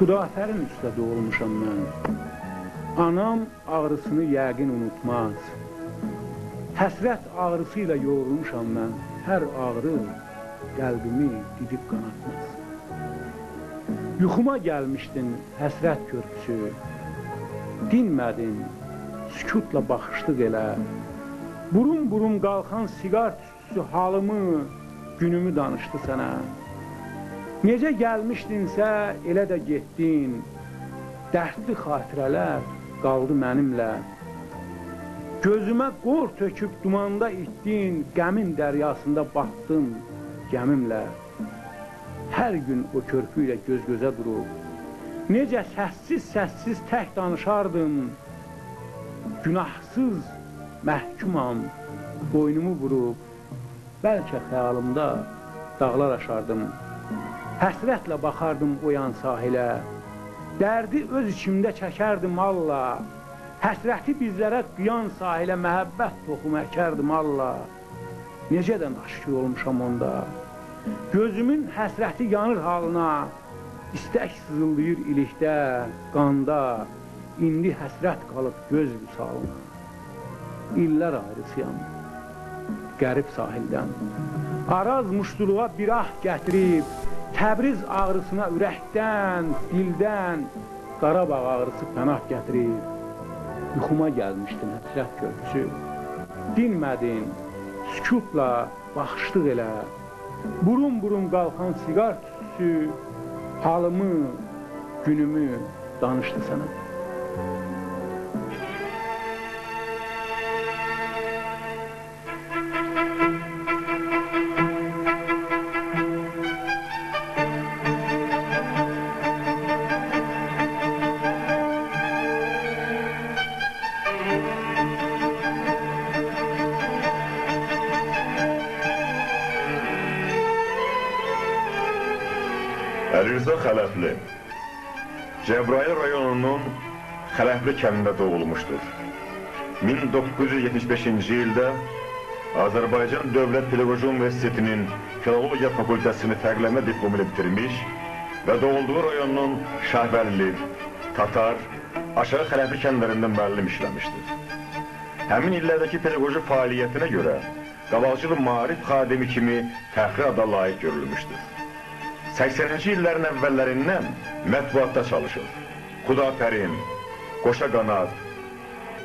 Xudafərin üstə doğulmuşam mən. Anam ağrısını yəqin unutmaz. Həsrət ağrısı ilə yoğrulmuşam mən. Hər ağrı qəlbimi didib qanatmaz. Yuxuma gəlmişdin həsrət körpüsü. Dinmədin, sükutla baxışlıq elə. Burum-burum qalxan siqar tüstüsü halımı, günümü danışdı sənə. Necə gəlmişdinsə, elə də getdin. Dərdli xatirələr qaldı mənimlə. Gözümə qor töküb dumanda itdin, qəmin dəryasında batdın gəmimlə. Hər gün o körpü ilə göz-gözə durub, necə səssiz-səssiz tək danışardın. Günahsız məhkumam, boynumu vurub, bəlkə xəyalımda dağlar aşardım. Həsrətlə baxardım o yan sahilə, dərdi öz içimdə çəkərdim Allah. Həsrəti bizlərə qıyan sahilə məhəbbət toxumu əkərdim Allah. Necə də naşkür olmuşam onda. Gözümün həsrəti yanır halına, istək sızıldayır ilikdə, qanda. İndi həsrət qalıb göz vüsalına. İllər ayrısıyam, qərib sahildən. Araz muşduluğa bir ah gətirib, Təbriz ağrısına ürəkdən, dildən, Qarabağ ağrısı pənah gətirib. Yuxuma gəlmişdin həsrət körpüsü. Dinmədin, sükutla baxışlıq elə. Burum-burum qalxan siqar tüstüsü halımı, günümü danışdı sənə. Rıza Xələfli, Cəbrayıl rayonunun Xələfli kəndində doğulmuşdur. 1975-ci ildə Azərbaycan Dövlət Pedaqoji Universitetinin Filologiya Fakültəsini fərqlənmə diplomu ilə bitirmiş və doğulduğu rayonun Şahbəlli, Tatar, Aşağı Xələfli kəndlərində müəllim işləmişdir. Həmin illərdəki pedaqoji fəaliyyətinə görə Qavalcılı Maarif xadimi kimi fəxri ada layiq görülmüşdür. 80-ci illərin əvvəllərindən mətbuatda çalışır. Xudafərin, Qoşaqanad,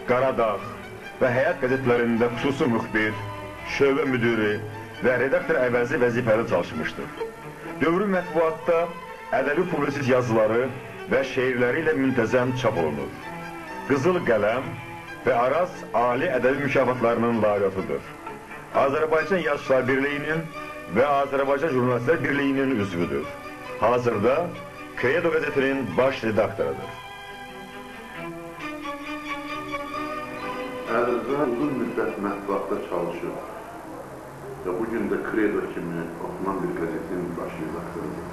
Qaradağ və Həyat qəzetlərində xüsusi müxbir, şöbə müdürü və redaktor əvəzi vəzifəli çalışmışdır. Dövrü mətbuatda ədəbi publisist yazıları və şeirləri ilə müntəzəm çap olunur. Qızıl Qələm və Araz Ali Ədəbi Mükafatlarının laureatıdır. Azərbaycan Yazıçılar Birliyinin və Azərbaycan Jurnalistlər Birliyinin üzvüdür. Hazırda Credo qəzetinin baş redaktorudur. Rıza uzun müddət mətbuatda çalışır və bugün də Credo kimi oxunan bir qəzetin baş redaktorudur.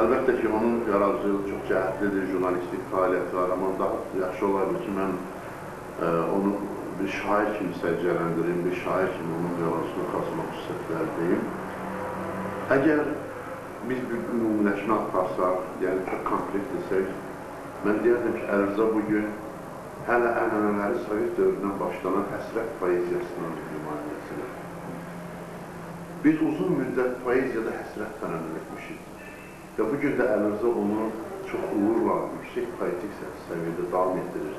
Əlbəttə ki, onun yaradıcılığı çox cəhətlidir, jurnalistik fəaliyyəti var, amma daha yaxşı olardı ki, mən onu bir şair kimi səciyyələndirim, bir şair kimi onun yaradıcılıq xasına xüsusiyyətlər deyim. Əgər biz bir ümumiləşmə aparsaq, yəni çox konkret desək, mən deyərdim ki, Rıza bugün hələ ənənələri Sovet dövründən başlanan həsrət poeziyasının nümayəndəsidir. Biz uzun müddət poeziyada həsrət fənəmən etmişik və bugün də Rıza onu çox uğurla, yüksək poetik səviyyədə davam etdirir.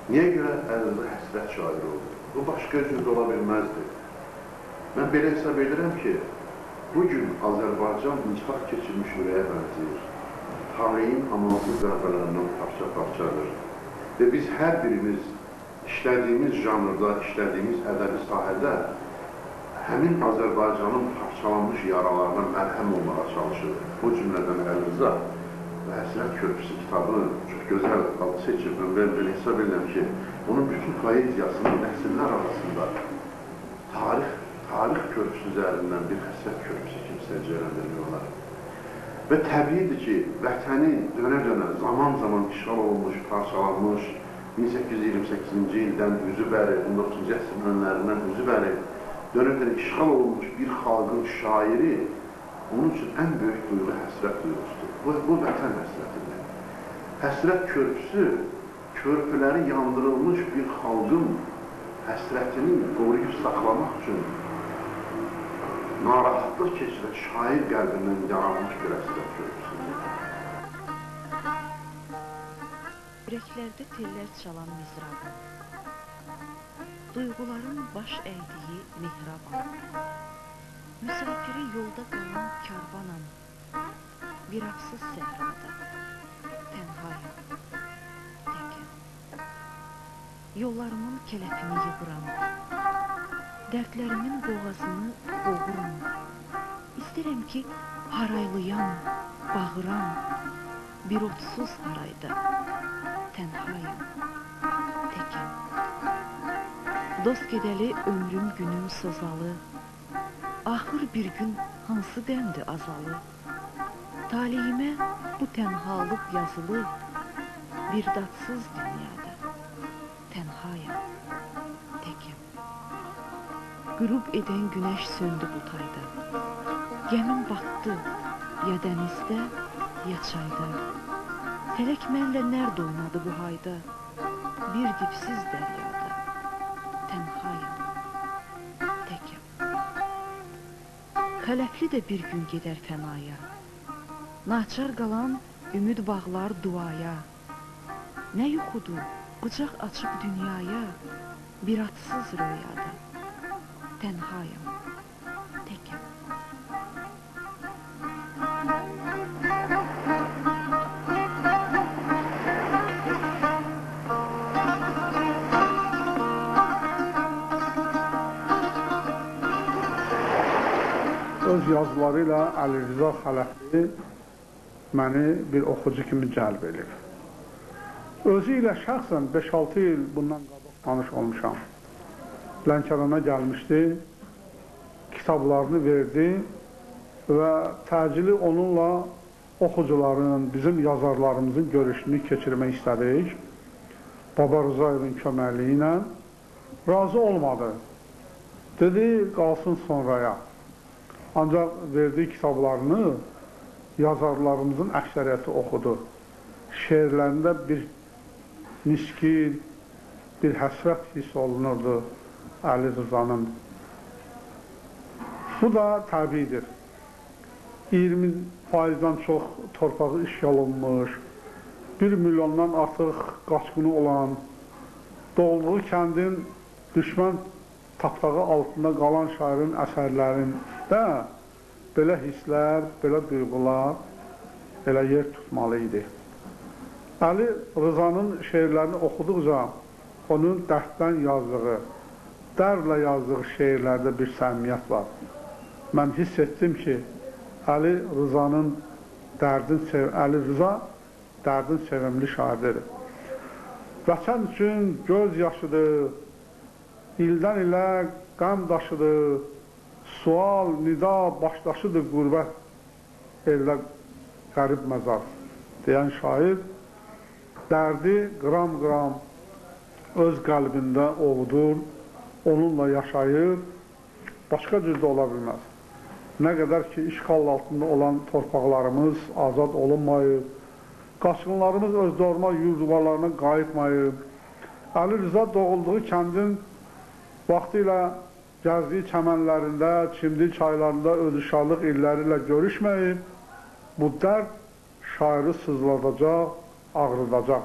Niyə görə Rıza həsrət şairi oldu? Bu başqa cür ola bilməzdi. Mən belə hesab edirəm ki, bugün Azərbaycan incihaq keçirmiş ürəyə bənzəyir. Tarihin amansız zərfələrindən parça-parçadır. Və biz hər birimiz işlədiyimiz janrda, işlədiyimiz ədəbi sahədə həmin Azərbaycanın parçalanmış yaralarına məlhəm olmağa çalışır. Bu cümlədən Rıza və Həsrət Körpüsü kitabı çox gözəl adı seçib. Mən belə hesab edirəm ki, onun bütün poeziyasının nəsillər arasında tarix körpüsü üzərindən bir Həsrət Körpüsü kimi səciyyələndirmiyorlar. Və təbiidir ki, vətəni dönə-dönə, zaman-zaman işğal olmuş, parçalanmış, 1828-ci ildən üzü bəri, 19-cu əsrin önlərindən üzü bəri, dönə-dönə işğal olmuş bir xalqın şairi onun üçün ən böyük duyğu həsrət duyğusudur. Bu vətən həsrətidir. Həsrət körpüsü, körpüləri yandırılmış bir xalqın həsrətini qoruyub saxlamaq üçün narahatlıq keçirək şair qəlbindən yaranmış bir həsrət körpüsüdür. Ürəklərdə tellər çalan mizrabım, duyğuların baş əydiyi mihrabam, müsafiri yolda qalan karvanam, viraqsız səhrada, tənhayam, təkəm. Yollarımın kələfini yığıram, dərdlərimin boğazını boğuram. İstərəm ki, haraylayam, bağıram, bir otsuz harayda, tənhayam, təkəm. Dost gedəli ömrüm günüm sozalı, axır bir gün hansı dəmdir azalı, talihimə bu tənhalıq yazılı, bir dadsız dünyada, tənhayam, təkəm. Qürub edən günəş söndü bu tayda, gəmim batdı, ya dənizdə, ya çayda. Fələk mənlə nərd oynadı bu hayda, bir dipsiz dəryada, tənhayam, təkəm. Xələfli də bir gün gedər fənaya, naçar qalan ümid bağlar duaya. Nə yuxudur, qucaq açıb dünyaya, bir adsız röyada, tənhayam, təkəm. Öz yazılarıyla Əli Rza Xələfli məni bir oxucu kimi cəlb edir. Özü ilə şəxsən 5-6 il bundan qabaq tanış olmuşam. Lənkərana gəlmişdi, kitablarını verdi və təcili onunla oxucuların, bizim yazarlarımızın görüşünü keçirmək istədik. Baba Rızayevin köməkliyi ilə razı olmadı. Dedi, qalsın sonraya. Ancaq verdiyi kitablarını yazarlarımızın əksəriyyəti oxudu. Şeirlərində bir niskin, bir həsrət hiss olunurdu Əli Rızanın. Bu da təbiidir. 20%-dən çox torpağı işğal olunmuş, 1 milyondan artıq qaçqını olan, doğulduğu kəndin düşmən tapdağı altında qalan şairin əsərlərində belə hisslər, belə duyğular elə yer tutmalı idi. Əli Rızanın şeirlərini oxuduqca onun dərddən yazdığı, dərdlə yazdığı şeirlərdə bir səmimiyyət var. Mən hiss etdim ki, Əli Rıza dərdin sevimli şairdir. Vətən üçün göz yaşıdır, ildən ilə qəm daşıdır, sual, nida başdaşıdır qürbət, eldə qərib məzar deyən şair dərdi qram-qram öz qəlbində ovudur, onunla yaşayır, başqa cür də ola bilməz. Nə qədər ki, işğal altında olan torpaqlarımız azad olunmayıb, qaçqınlarımız öz doğma yurduvarlarına qayıtmayıb, Əli Rza doğulduğu kəndin vaxtı ilə gəzdiyi çəmənlərində, çimdik çaylarında öz uşaqlıq illəri ilə görüşməyib, bu dərd şairi sızladacaq, ağrıdacaq.